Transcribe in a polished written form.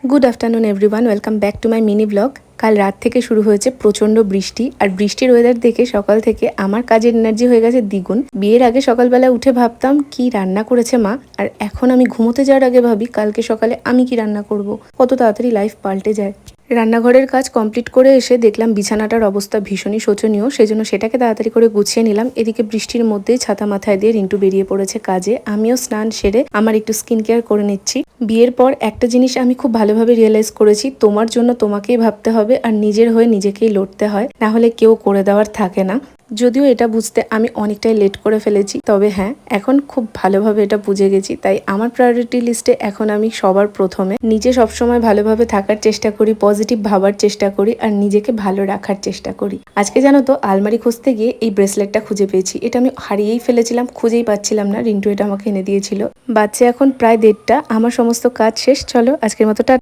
Good afternoon everyone welcome back to my mini blog. কাল রাত থেকে শুরু হয়েছে প্রচন্ড বৃষ্টি আর বৃষ্টির ওয়েদার দেখে সকাল থেকে আমার কাজের এনার্জি হয়ে গেছে দ্বিগুণ। বিয়ের আগে সকালবেলা উঠে ভাবতাম কি রান্না করেছে মা, আর এখন আমি ঘুমোতে যাওয়ার আগে ভাবি কালকে সকালে আমি কি রান্না করব। কত তাড়াতাড়ি লাইফ পাল্টে যায়। রান্নাঘরের কাজ কমপ্লিট করে এসে দেখলাম বিছানাটার অবস্থা ভীষণই শোচনীয়, সেজন্য সেটাকে তাড়াতাড়ি করে গুছিয়ে নিলাম। এদিকে বৃষ্টির মধ্যেই ছাতা মাথায় দিয়ে রিন্টু বেরিয়ে পড়েছে কাজে। আমিও স্নান সেরে আমার একটু স্কিন কেয়ার করে নিচ্ছি। বিয়ের পর একটা জিনিস আমি খুব ভালোভাবে রিয়েলাইজ করেছি, তোমার জন্য তোমাকেই ভাবতে হবে আর নিজের হয়ে নিজেকেই লড়তে হয়, না হলে কেউ করে দেওয়ার থাকে না। যদিও এটা বুঝতে আমি অনেকটাই লেট করে ফেলেছি, তবে হ্যাঁ এখন খুব ভালোভাবে এটা বুঝে গেছি। তাই আমার প্রায়োরিটি লিস্টে এখন আমি সবার প্রথমে নিজে সবসময় ভালোভাবে থাকার চেষ্টা করি, পজিটিভ ভাবার চেষ্টা করি আর নিজেকে ভালো রাখার চেষ্টা করি। আজকে জানো তো আলমারি খুঁজতে গিয়ে এই ব্রেসলেটটা খুঁজে পেয়েছি। এটা আমি হারিয়েই ফেলেছিলাম, খুঁজেই পাচ্ছিলাম না। রিন্টু এটা আমাকে এনে দিয়েছিল। বাচ্চা এখন প্রায় 1:30। আমার সমস্ত কাজ শেষ। চলো আজকের মতো